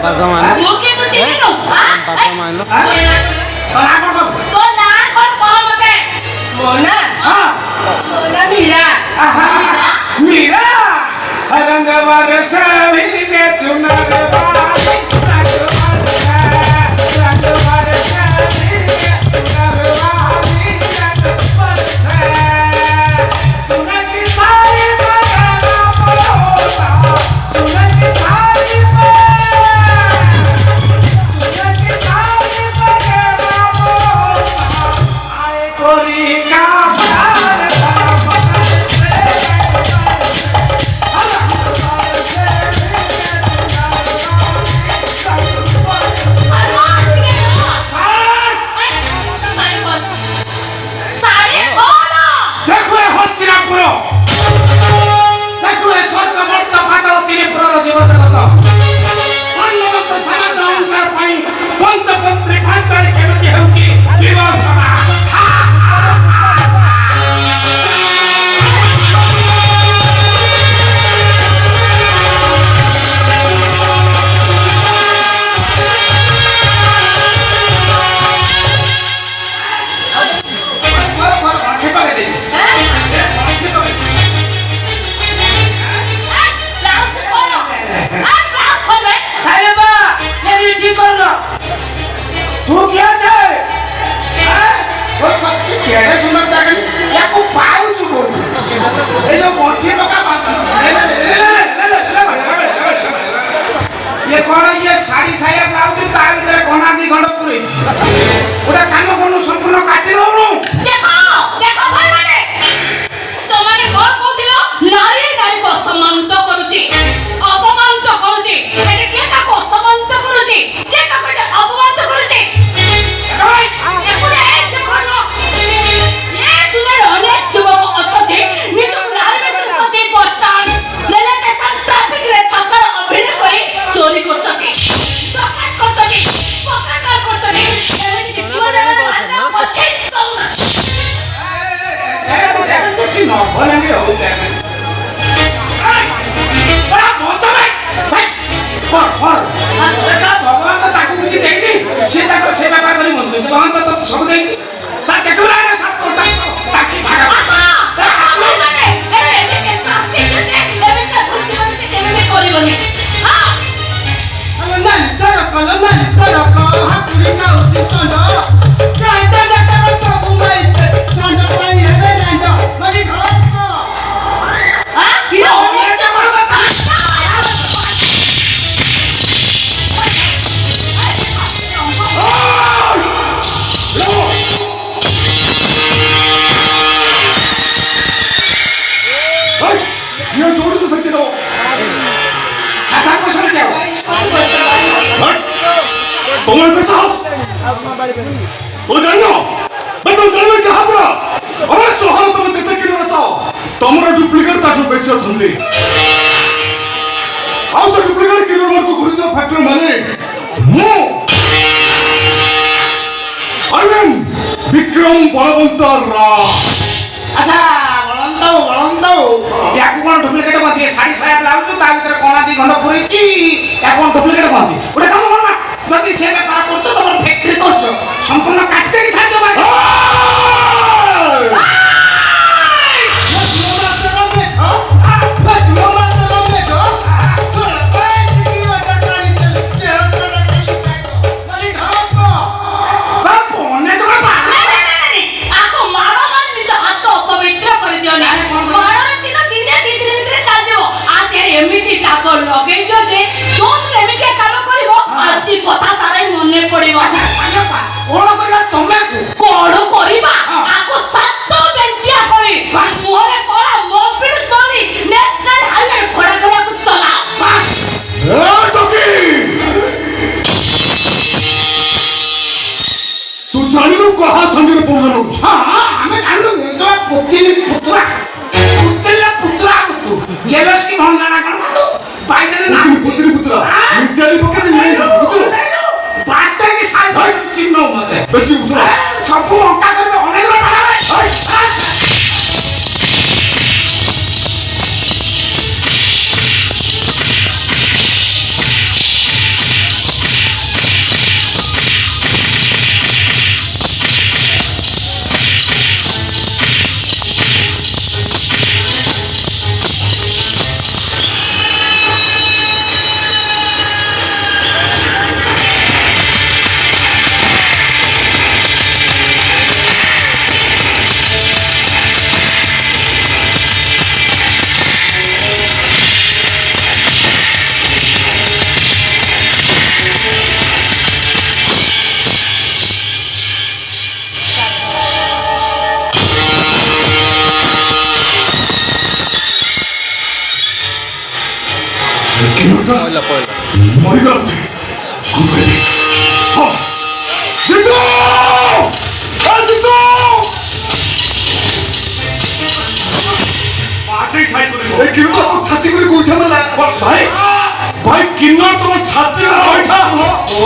बागा मान ओके तो चिन्ह लो बागा मान लो तो ना कौन कहो मते मोना हां मोना मीरा मीरा रंग बरस भीगे चुनर वाली रंग बरस भीगे चुनर वाली रंग बरस सुन की थाली बगाना परोसा सुन की थाली बगाना परोसा आए कोरी का प्यार पंचपत्री पांचाली केमती हेउची विवासना तू क्या से केड़े सुंदर ताकन या को पाऊ चुको ए जो मोठी बका बात ये कोन ये साड़ी साया ब्लाउज ता भीतर कोना दी गंड पुरई छी ओडा कानो कोन संपूर्ण काटी दउनु देखो देखो भाई माने तो माने कोन कहतिलो नारी नारी को सम्मान तो करूची अपमान तो करूची एटे के का को सम्मान तो करूची के का को अपमान तो करूची भाई ये पूरे एक जगनो ये तुम्हें अनेक जगह अछते निज नारी में सती पोस्टान लेले के सन ट्रैफिक रे छकर अभिनय करी चोरी करछती डकैत करछती पकड़ करछती एमे देखिबो ना अच्छे तो सच्ची न बोले नहीं हो जाए बड़ा बहुत है बस पर ऐसा भगवान तो ताकू कुछ देनी से ताको सेवा करी मनते भगवान तो सब देची ता देखुला रे सब कोटा ताकि भागा माने अरे एमे के शास्ति देते एमे का भक्ति मन से केमे करिबनी हां नहीं सरक हाथुरी ना उठी संडा चाहता जाता सब माई संडा पाई है राजा मरी घर हां ये अनेक जगह बाबा ये जोड़ी तो सच्ची रहो साथा को सर क्या तुम्हारे पे साहस तो जानो मैं तुम जानो क्या हाबरा अरे सोहर तो मैं तेते किलो रहता तुम्हारा डुप्लीकेट काटो पैसे सुनली आओ तो डुप्लीकेट किलो मोर को घुरी दो फैक्ट्री माने मो अरविंद विक्रम बलवंत राव अच्छा बलवंत याकू कोन डुप्लीकेट को दिए साड़ी साया ब्लाउज ता भीतर कोना दी घंटा पुरी की या कोन डुप्लीकेट को दी ओडे काम करना जदी से व्यापार करतो तमर फैक्ट्री करछो संपूर्ण काटते की साथ मार एमिति ताको लगे जो जे जोन एमिति काम करिवो आजी कथा तारे मने पड़िवो अच्छा कोन करला तमे कोन करिबा आको सातो बेंटिया करी मोरे कोला मोबिल बनी नेशनल हाईवे घोड़ा घोड़ा को चला बस ए टोकी तू जानिलु कहा संगे पोंगनु हां हमें जानलु तो पुतिनी पुत्रा जेलस की भंगाना करना तो बाइडन ना पुत्रा मिर्चाली पकड़ नहीं बुझो बात की साइज चिन्ह मते बेसी बुझो सब लंका करबे अनेक बाड़ा 머리가 안 돼. 안 그래. 진동! 진동! মাঠেই সাই করে এই কিন্তু ছাতি করে কইঠা মেলা ভাই ভাই কিন্নর তোমার ছাত্রী কয়টা ও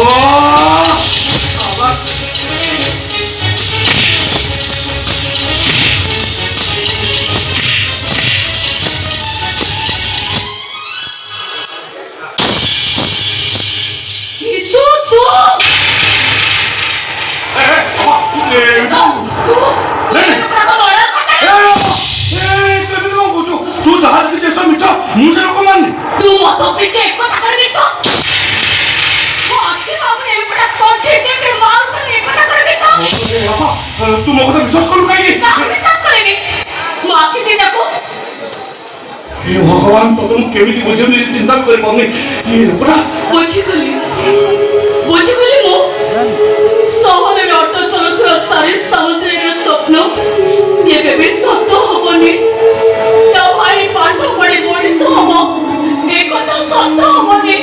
জিতু তু তু तू दहा जैसा मिचा मुंह से रोको मान तू मत पीछे एक কথা করবি ছ বসে বাবু এই বড় তোটে যে মাল করে এক কথা করবি ছ तू मोको से विश्वास करू काई না বিশ্বাস করিনি মাকে দিয়ে দেখো हे भगवान तो तुम केमिति बुझेबी चिंता करे पाउने ये लोकटा ବୁଝିଗଲି ମୁଁ ସହରରେ ଅଟୋ ଚଲୁଥିବା ସାରି ସମୁଦ୍ରର ସ୍ୱପ୍ନ କେବେ ବି ସତ ହବନି ତା ଭାଇ ପାଠ ପଢି ମଣିଷ ହବ ଏ କଥା ସତ ହବନି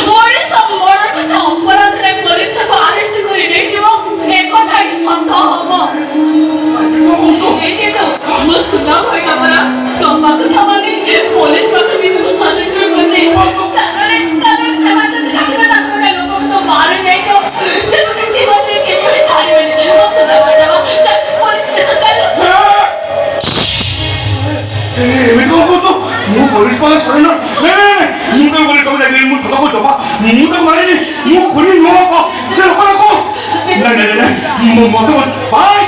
ମଣିଷ ମରଣ କଥା ଅପରାଧରେ ପୋଲିସ ତାକୁ ଆରେଷ୍ଟ କରି ନେଇଯିବ ଏ କଥା ହିଁ ସତ ହବ এই যে তো ମୁଁ ସୁନା ଭାଇଟା ପରା ତମା କଥା ମାନେ ପୋଲିସ ପାଖରେ ନିଜକୁ ସରେଣ୍ଡର କରିଦେ ତାପରେ ସେମାନେ ଯଦି ଚାକିରି ତାଙ୍କର ଲୋକଙ୍କୁ ତ ମାରି ଯାଇଛ ସେ ଗୋଟେ ଜୀବନରେ କେବେ ଛାଡ଼ିବେନି ମୋ ସୁନା ଭାଇଟା ପୋଲିସ କେସ ଚାଲୁ ଏମିତି କଣ କହୁଛୁ ମୁଁ ପୋଲିସ ପାଖରେ ସରେଣ୍ଡର ମୁଁ ତ ବୋଲି ତମେ ଯାଇଥିଲି ମୁଁ ସତ କହୁଛ ବା ମୁଁ ତ ମାରିନି ମୁଁ ଖୁନି ନୁହଁ ସେ ଲୋକଟାକୁ ନାଇଁ ମତେ ଭାଇ